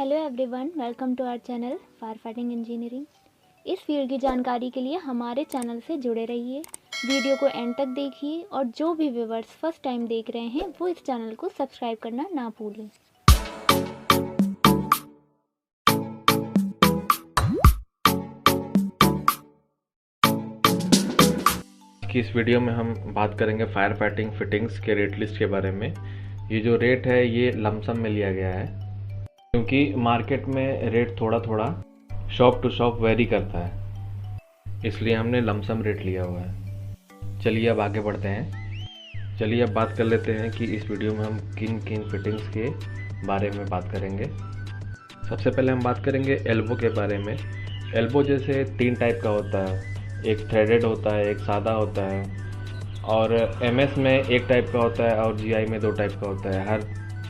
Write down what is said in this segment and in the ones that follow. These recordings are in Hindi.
Hello everyone, welcome to our channel fire fighting engineering. इस फील्ड की जानकारी के लिए हमारे चैनल से जुड़े रहिए। वीडियो को एंड तक देखिए और जो भी व्यूअर्स फर्स्ट टाइम देख रहे हैं वो इस चैनल को सब्सक्राइब करना ना भूलें। कि इस वीडियो में हम बात करेंगे फायर फाइटिंग फिटिंग्स के रेट लिस्ट के बारे में। ये जो रेट है ये लमसम में लिया गया है, क्योंकि मार्केट में रेट थोड़ा थोड़ा शॉप टू शॉप वेरी करता है, इसलिए हमने लमसम रेट लिया हुआ है। चलिए अब आगे बढ़ते हैं। चलिए अब बात कर लेते हैं कि इस वीडियो में हम किन किन फिटिंग्स के बारे में बात करेंगे। सबसे पहले हम बात करेंगे एल्बो के बारे में। एल्बो जैसे 3 टाइप का होता है, एक थ्रेडेड होता है, एक सादा होता है, और एमएस में एक टाइप का होता है और जीआई में 2 टाइप का होता है। हर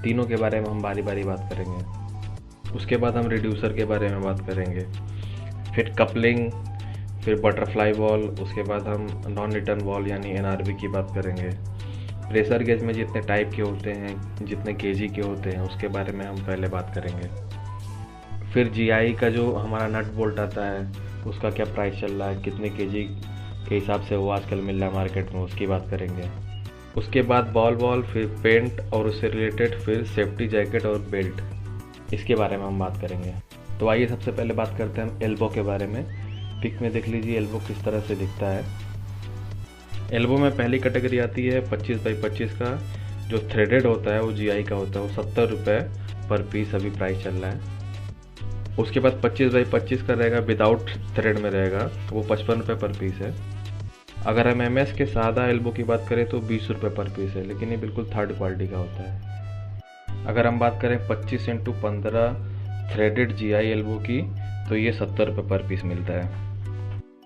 तीनों के बारे में हम बारी बारी बात करेंगे। उसके बाद हम रिड्यूसर के बारे में बात करेंगे, फिर कपलिंग, फिर बटरफ्लाई वॉल, उसके बाद हम नॉन रिटर्न वॉल यानी एनआरवी की बात करेंगे। प्रेशर गेज में जितने टाइप के होते हैं, जितने केजी के होते हैं, उसके बारे में हम पहले बात करेंगे। फिर जीआई का जो हमारा नट बोल्ट आता है उसका क्या प्राइस चल रहा है, कितने केजी के हिसाब से वो आजकल मिल रहा है मार्केट में, उसकी बात करेंगे। उसके बाद बॉल वॉल, फिर पेंट और उससे रिलेटेड फिर सेफ्टी जैकेट और बेल्ट, इसके बारे में हम बात करेंगे। तो आइए सबसे पहले बात करते हैं हम एल्बो के बारे में। पिक में देख लीजिए एल्बो किस तरह से दिखता है। एल्बो में पहली कैटेगरी आती है 25x25 का, जो थ्रेडेड होता है वो जीआई का होता है, वो 70 रुपये पर पीस अभी प्राइस चल रहा है। उसके बाद 25x25 का रहेगा, विदाउट थ्रेड में रहेगा, वो 55 रुपये पर पीस है। अगर हम एमएस के सादा एल्बो की बात करें तो 20 रुपये पर पीस है, लेकिन ये बिल्कुल थर्ड क्वालिटी का होता है। अगर हम बात करें 25x15 थ्रेडेड जीआई एल्बो की तो ये 70 रुपये पर पीस मिलता है,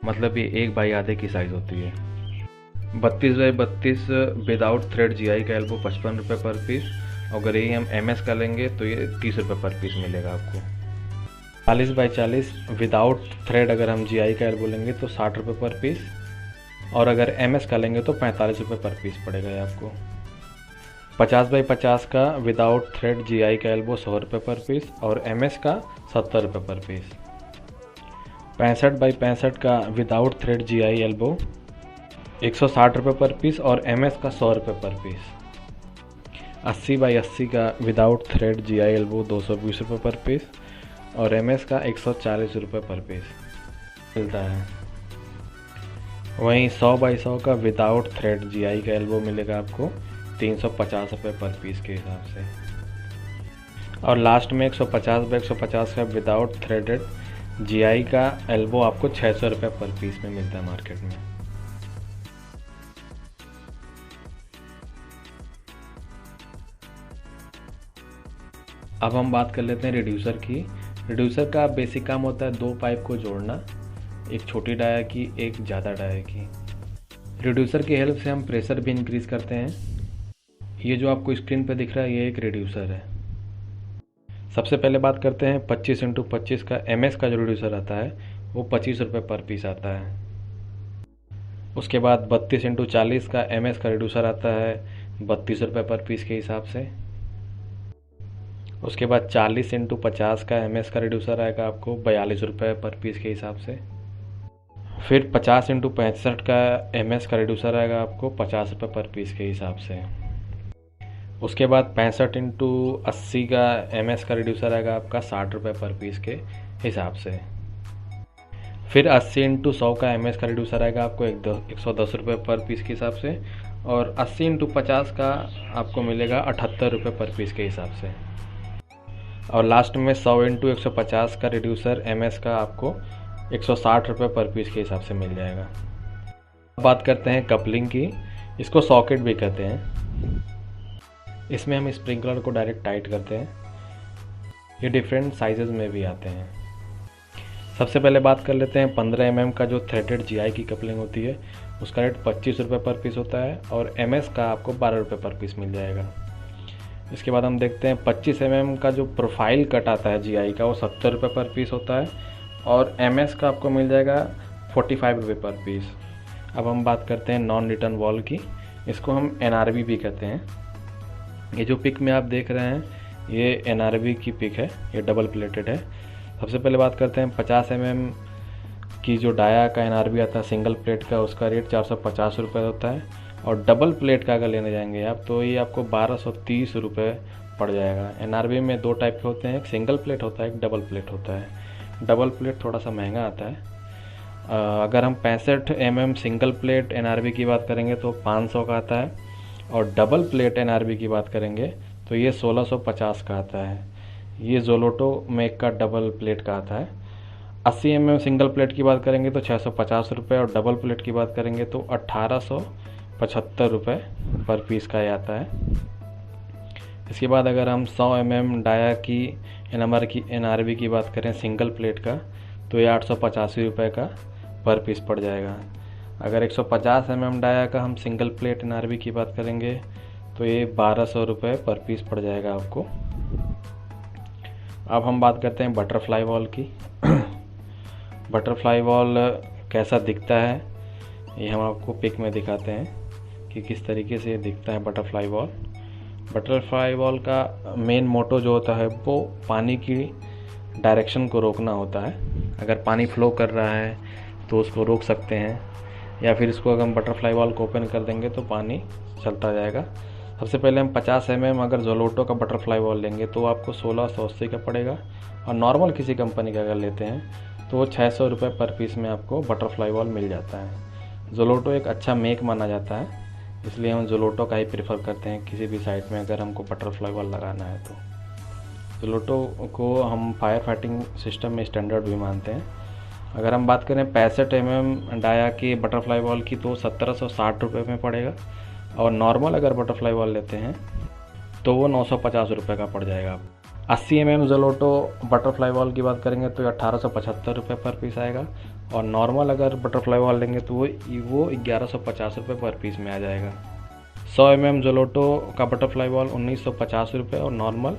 मतलब ये 1/2 की साइज़ होती है। 32x32 विदाउट थ्रेड जीआई का एल्बो 55 रुपये पर पीस। अगर यही हम एमएस का लेंगे तो ये 30 रुपये पर पीस मिलेगा आपको। 40x40 विदाउट थ्रेड अगर हम जीआई का एल्बो लेंगे तो 60 रुपये पर पीस, और अगर एमएस का लेंगे तो 45 रुपये पर पीस पड़ेगा ये आपको। 50x50 का विदाउट थ्रेड जीआई का एल्बो 100 रुपये पर पीस और एमएस का 70 रुपये पर पीस। 65x65 का विदाउट थ्रेड जीआई एल्बो 160 रुपये पर पीस और एमएस का 100 रुपये पर पीस। 80x80 का विदाउट थ्रेड जीआई एल्बो 220 रुपये पर पीस और एमएस का 140 रुपये पर पीस मिलता है। वहीं 100x100 का विदाउट थ्रेड जीआई का एल्बो मिलेगा आपको 350 रुपये पर पीस के हिसाब से। और लास्ट में 150x150 का विदाउट थ्रेडेड जीआई का एल्बो आपको 600 रुपये पर पीस में मिलता है मार्केट में। अब हम बात कर लेते हैं रिड्यूसर की। रिड्यूसर का बेसिक काम होता है 2 पाइप को जोड़ना, एक छोटी डाया की, एक ज़्यादा डाया की। रिड्यूसर की हेल्प से हम प्रेशर भी इंक्रीज़ करते हैं। ये जो आपको स्क्रीन पे दिख रहा है ये एक रिड्यूसर है। सबसे पहले बात करते हैं 25x25 का एमएस का जो रिड्यूसर आता है वो 25 रुपये पर पीस आता है। उसके बाद 32x40 का एमएस का रिड्यूसर आता है 32 रुपये पर पीस के हिसाब से। उसके बाद 40x50 का एमएस का रिड्यूसर आएगा आपको 42 रुपये पर पीस के हिसाब से। फिर 50x65 का एमएस का रिड्यूसर आएगा आपको 50 रुपये पर पीस के हिसाब से। उसके बाद 65x80 का एमएस का रिड्यूसर आएगा आपका 60 रुपये पर पीस के हिसाब से। फिर 80x100 का एमएस का रिड्यूसर आएगा आपको 110 रुपये पर पीस के हिसाब से, और 80x50 का आपको मिलेगा 78 रुपये पर पीस के हिसाब से। और लास्ट में 100x150 का रिड्यूसर एमएस का आपको 160 रुपये पर पीस के हिसाब से मिल जाएगा। अब बात करते हैं कपलिंग की। इसको सॉकेट भी कहते हैं। इसमें हम स्प्रिंकलर को डायरेक्ट टाइट करते हैं। ये डिफरेंट साइजेस में भी आते हैं। सबसे पहले बात कर लेते हैं 15 mm का जो थ्रेडेड जीआई की कपलिंग होती है उसका रेट 25 रुपये पर पीस होता है और एमएस का आपको 12 रुपये पर पीस मिल जाएगा। इसके बाद हम देखते हैं 25 mm का जो प्रोफाइल कट आता है जीआई का वो 70 रुपये पर पीस होता है और एमएस का आपको मिल जाएगा 45 रुपये पर पीस। अब हम बात करते हैं नॉन रिटर्न वॉल की। इसको हम एनआरवी भी कहते हैं। ये जो पिक में आप देख रहे हैं ये NRB की पिक है, ये डबल प्लेटेड है। सबसे पहले बात करते हैं 50 mm की जो डाया का NRB आता है सिंगल प्लेट का, उसका रेट 450 रुपये होता है। और डबल प्लेट का अगर लेने जाएंगे आप तो ये आपको 1230 रुपये पड़ जाएगा। NRB में दो टाइप के होते हैं, एक सिंगल प्लेट होता है, एक डबल प्लेट होता है। डबल प्लेट थोड़ा सा महंगा आता है। अगर हम 65 mm सिंगल प्लेट NRB की बात करेंगे तो 500 का आता है, और डबल प्लेट NRB की बात करेंगे तो ये 1650 का आता है। ये जोलोटो मेक का डबल प्लेट का आता है। 80 mm सिंगल प्लेट की बात करेंगे तो 650 रुपये, और डबल प्लेट की बात करेंगे तो 1875 रुपये पर पीस का ये आता है। इसके बाद अगर हम 100 mm डाया की NRB की बात करें सिंगल प्लेट का तो ये 885 रुपये का पर पीस पड़ जाएगा। अगर 150 mm डाया का हम सिंगल प्लेट NRB की बात करेंगे तो ये 1200 रुपये पर पीस पड़ जाएगा आपको। अब हम बात करते हैं बटरफ्लाई वॉल की। बटरफ्लाई वॉल कैसा दिखता है ये हम आपको पिक में दिखाते हैं कि किस तरीके से दिखता है बटरफ्लाई वॉल। बटरफ्लाई वॉल का मेन मोटो जो होता है वो पानी की डायरेक्शन को रोकना होता है। अगर पानी फ्लो कर रहा है तो उसको रोक सकते हैं, या फिर इसको अगर हम बटरफ्लाई वॉल को ओपन कर देंगे तो पानी चलता जाएगा। सबसे पहले हम 50 mm अगर जोलोटो का बटरफ्लाई वॉल लेंगे तो आपको 1680 का पड़ेगा, और नॉर्मल किसी कंपनी का अगर लेते हैं तो वो 600 रुपये पर पीस में आपको बटरफ्लाई वॉल मिल जाता है। जोलोटो एक अच्छा मेक माना जाता है, इसलिए हम जोलोटो का ही प्रेफर करते हैं किसी भी साइट में अगर हमको बटरफ्लाई वॉल लगाना है तो। जोलोटो को हम फायर फाइटिंग सिस्टम में स्टैंडर्ड भी मानते हैं। अगर हम बात करें 65 mm डाया की बटरफ्लाई वॉल की तो 1760 रुपये में पड़ेगा, और नॉर्मल अगर बटरफ्लाई वॉल लेते हैं तो वो 950 रुपये का पड़ जाएगा। 80 mm जोलोटो बटरफ्लाई वॉल की बात करेंगे तो 1875 रुपये पर पीस आएगा, और नॉर्मल अगर बटरफ्लाई वॉल लेंगे तो वो 1150 रुपये पर पीस में आ जाएगा। 100 mm जोलोटो का बटरफ्लाई वॉल 1950 रुपये, और नॉर्मल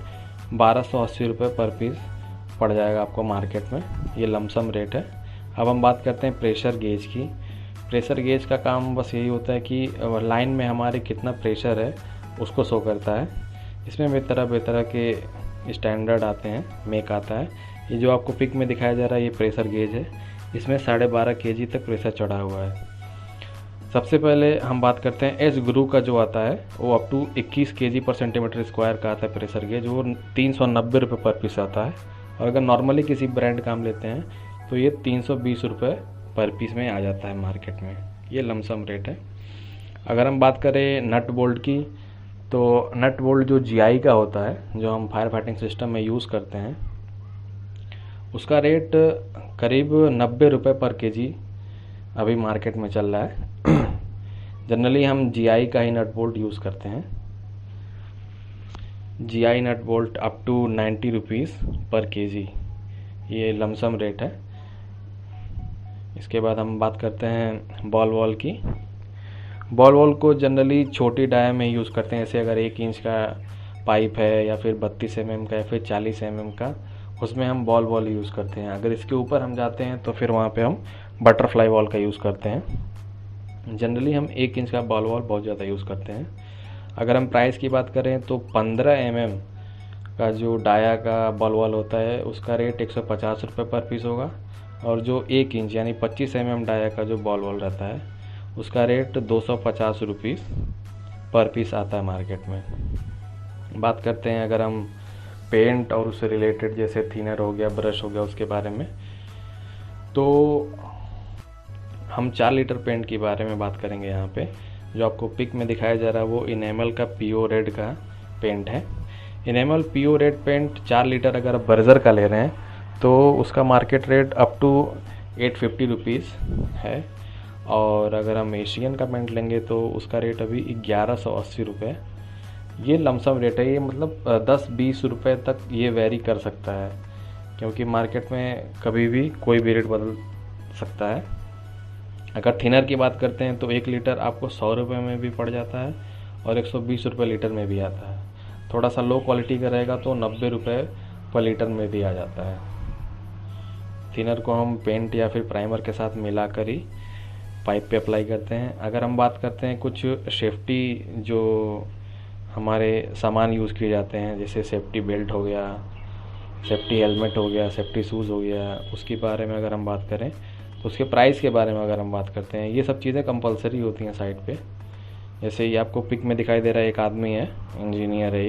1280 रुपये पर पीस पड़ जाएगा आपको मार्केट में। ये लमसम रेट है। अब हम बात करते हैं प्रेशर गेज की। प्रेशर गेज का काम बस यही होता है कि लाइन में हमारे कितना प्रेशर है उसको शो करता है। इसमें बेतरह के स्टैंडर्ड आते हैं, मेक आता है। ये जो आपको पिक में दिखाया जा रहा है ये प्रेशर गेज है, इसमें 12.5 kg तक प्रेशर चढ़ा हुआ है। सबसे पहले हम बात करते हैं एस गुरु का जो आता है वो अप टू 21 kg पर सेंटीमीटर स्क्वायर का आता है प्रेशर गेज, वो 390 रुपये पर पीस आता है। और अगर नॉर्मली किसी ब्रांड का हम लेते हैं तो ये 320 रुपये पर पीस में आ जाता है मार्केट में। ये लमसम रेट है। अगर हम बात करें नट बोल्ट की तो नट बोल्ट जो GI का होता है, जो हम फायर फाइटिंग सिस्टम में यूज़ करते हैं, उसका रेट करीब 90 रुपये पर kg अभी मार्केट में चल रहा है। जनरली हम GI का ही नट बोल्ट यूज़ करते हैं। GI nut bolt up to 90 rupees पर kg, ये लमसम रेट है। इसके बाद हम बात करते हैं बॉल वॉल की। बॉल वॉल को जनरली छोटी डाया में यूज़ करते हैं, जैसे अगर 1 इंच का पाइप है या फिर 32 mm का या फिर 40 mm का, उसमें हम बॉल वॉल यूज़ करते हैं। अगर इसके ऊपर हम जाते हैं तो फिर वहाँ पे हम बटरफ्लाई वॉल का यूज़ करते हैं। जनरली हम 1 इंच का बॉल वॉल बहुत ज़्यादा यूज़ करते हैं। अगर हम प्राइस की बात करें तो 15 mm का जो डाया का बॉल वॉल होता है उसका रेट 150 रुपये पर पीस होगा, और जो 1 इंच यानी 25 mm डाया का जो बॉल वॉल रहता है उसका रेट 250 रुपीज़ पर पीस आता है मार्केट में। बात करते हैं अगर हम पेंट और उससे रिलेटेड जैसे थिनर हो गया, ब्रश हो गया, उसके बारे में, तो हम 4 लीटर पेंट के बारे में बात करेंगे। यहाँ पे जो आपको पिक में दिखाया जा रहा है वो इनेमल का पीओ रेड का पेंट है। Enamel PO red paint 4 litre अगर आप बर्जर का ले रहे हैं तो उसका market rate up to 850 rupees है, और अगर हम एशियन का पेंट लेंगे तो उसका रेट अभी 1180 रुपये। ये लमसम रेट है। ये मतलब 10-20 रुपये तक ये वेरी कर सकता है, क्योंकि मार्केट में कभी भी कोई भी रेट बदल सकता है। अगर थिनर की बात करते हैं तो 1 लीटर आपको 100 रुपये में भी पड़ जाता है और 120 रुपये लीटर में भी आता है। थोड़ा सा लो क्वालिटी का रहेगा तो 90 रुपये पर लीटर में भी आ जाता है। थिनर को हम पेंट या फिर प्राइमर के साथ मिलाकर ही पाइप पे अप्लाई करते हैं। अगर हम बात करते हैं कुछ सेफ्टी जो हमारे सामान यूज़ किए जाते हैं, जैसे सेफ्टी बेल्ट हो गया, सेफ्टी हेलमेट हो गया, सेफ्टी शूज़ हो गया, उसके बारे में अगर हम बात करें तो उसके प्राइस के बारे में अगर हम बात करते हैं, ये सब चीज़ें कंपलसरी होती हैं साइट पे। जैसे ये आपको पिक में दिखाई दे रहा है, एक आदमी है, इंजीनियर है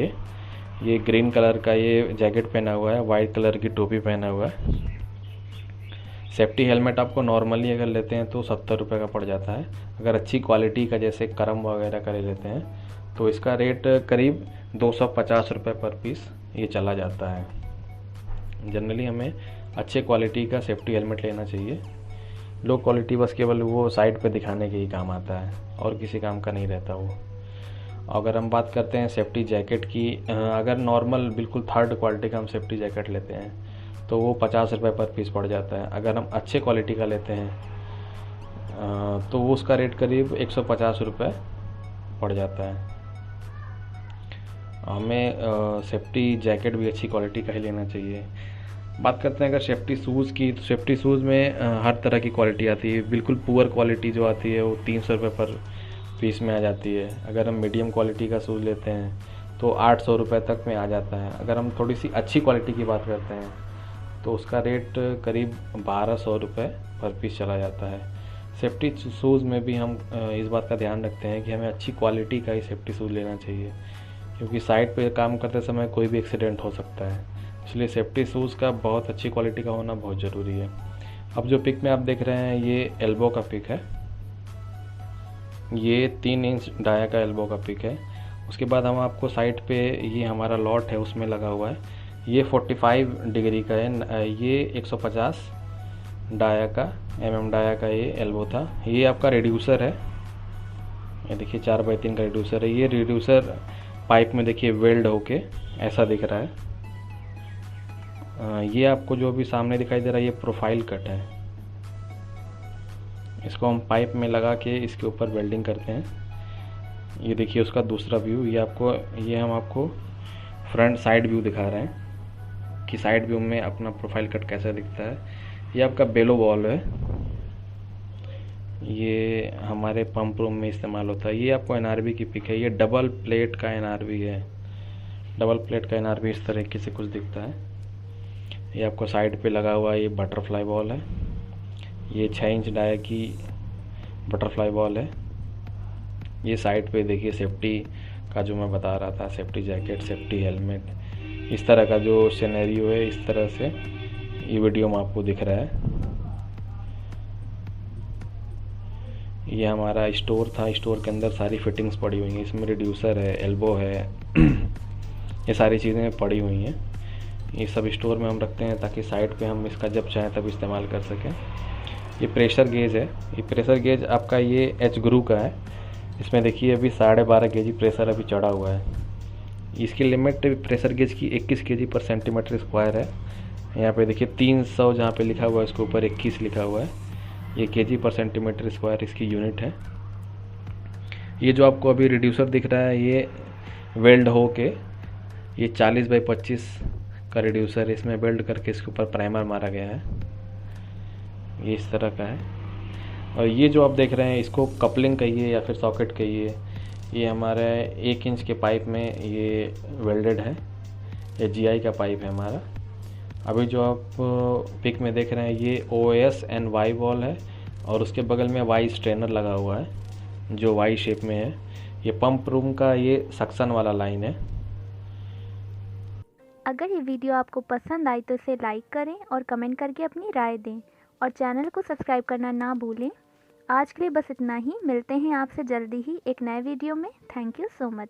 ये ग्रीन कलर का ये जैकेट पहना हुआ है, वाइट कलर की टोपी पहना हुआ है। सेफ्टी हेलमेट आपको नॉर्मली अगर लेते हैं तो 70 रुपये का पड़ जाता है। अगर अच्छी क्वालिटी का जैसे करम वगैरह का ले लेते हैं तो इसका रेट करीब 250 रुपये पर पीस ये चला जाता है। जनरली हमें अच्छे क्वालिटी का सेफ्टी हेलमेट लेना चाहिए। लो क्वालिटी बस केवल वो साइड पे दिखाने के ही काम आता है और किसी काम का नहीं रहता वो। अगर हम बात करते हैं सेफ्टी जैकेट की, अगर नॉर्मल बिल्कुल थर्ड क्वालिटी का हम सेफ्टी जैकेट लेते हैं तो वो 50 रुपये पर पीस पड़ जाता है। अगर हम अच्छे क्वालिटी का लेते हैं तो वो उसका रेट करीब 150 रुपये पड़ जाता है। हमें सेफ्टी जैकेट भी अच्छी क्वालिटी का ही लेना चाहिए। बात करते हैं अगर सेफ्टी शूज़ की, तो सेफ्टी शूज़ में हर तरह की क्वालिटी आती है। बिल्कुल पुअर क्वालिटी जो आती है वो 300 रुपये पर पीस में आ जाती है। अगर हम मीडियम क्वालिटी का शूज़ लेते हैं तो 800 रुपये तक में आ जाता है। अगर हम थोड़ी सी अच्छी क्वालिटी की बात करते हैं तो उसका रेट करीब 1200 रुपये पर पीस चला जाता है। सेफ्टी शूज़ में भी हम इस बात का ध्यान रखते हैं कि हमें अच्छी क्वालिटी का ही सेफ्टी शूज़ लेना चाहिए, क्योंकि साइट पे काम करते समय कोई भी एक्सीडेंट हो सकता है। इसलिए सेफ्टी शूज़ का बहुत अच्छी क्वालिटी का होना बहुत ज़रूरी है। अब जो पिक में आप देख रहे हैं ये एल्बो का पिक है, ये 3 इंच डाया का एल्बो का पिक है। उसके बाद हम आपको साइट पे ये हमारा लॉट है उसमें लगा हुआ है, ये 45 डिग्री का है, ये 150 डाया का डाया का ये एल्बो था। ये आपका रिड्यूसर है, ये देखिए 4x3 का रिड्यूसर है। ये रिड्यूसर पाइप में देखिए वेल्ड होके ऐसा दिख रहा है। ये आपको जो भी सामने दिखाई दे रहा है ये प्रोफाइल कट है। इसको हम पाइप में लगा के इसके ऊपर वेल्डिंग करते हैं। ये देखिए उसका दूसरा व्यू, ये हम आपको फ्रंट साइड व्यू दिखा रहे हैं कि साइड व्यू में अपना प्रोफाइल कट कैसा दिखता है। ये आपका बेलो बॉल है, ये हमारे पंप रूम में इस्तेमाल होता है। ये आपको एनआरबी की पिक है, ये डबल प्लेट का एनआरबी है। डबल प्लेट का एनआरबी इस तरीके से कुछ दिखता है। ये आपको साइड पे लगा हुआ ये बटरफ्लाई बॉल है, ये 6 इंच डाया की बटरफ्लाई बॉल है। ये साइड पे देखिए सेफ्टी का जो मैं बता रहा था, सेफ्टी जैकेट, सेफ्टी हेलमेट, इस तरह का जो सिनेरियो है इस तरह से ये वीडियो में आपको दिख रहा है। ये हमारा स्टोर था, स्टोर के अंदर सारी फिटिंग्स पड़ी हुई हैं। इसमें रिड्यूसर है, एल्बो है, ये सारी चीज़ें पड़ी हुई हैं। ये सब स्टोर में हम रखते हैं ताकि साइट पे हम इसका जब चाहें तब इस्तेमाल कर सकें। ये प्रेशर गेज है, ये प्रेशर गेज आपका ये एच ग्रू का है। इसमें देखिए अभी 12.5 kg प्रेशर अभी चढ़ा हुआ है। इसकी लिमिट प्रेशर गेज की 21 kg पर सेंटीमीटर स्क्वायर है। यहाँ पे देखिए 300 जहाँ पे लिखा हुआ है उसके ऊपर 21 लिखा हुआ है। ये kg पर सेंटीमीटर स्क्वायर इसकी यूनिट है। ये जो आपको अभी रिड्यूसर दिख रहा है ये वेल्ड हो के ये 40x25 का रिड्यूसर, इसमें वेल्ड करके इसके ऊपर प्राइमर मारा गया है। ये इस तरह का है। और ये जो आप देख रहे हैं इसको कपलिंग कहिए या फिर सॉकेट कहिए, ये हमारे 1 इंच के पाइप में ये वेल्डेड है। ये GI का पाइप है हमारा। अभी जो आप पिक में देख रहे हैं ये OS एंड Y बॉल है और उसके बगल में Y स्ट्रेनर लगा हुआ है जो Y शेप में है। ये पंप रूम का ये सक्शन वाला लाइन है। अगर ये वीडियो आपको पसंद आई तो इसे लाइक करें और कमेंट करके अपनी राय दें और चैनल को सब्सक्राइब करना ना भूलें। आज के लिए बस इतना ही, मिलते हैं आपसे जल्दी ही एक नए वीडियो में। Thank you so much.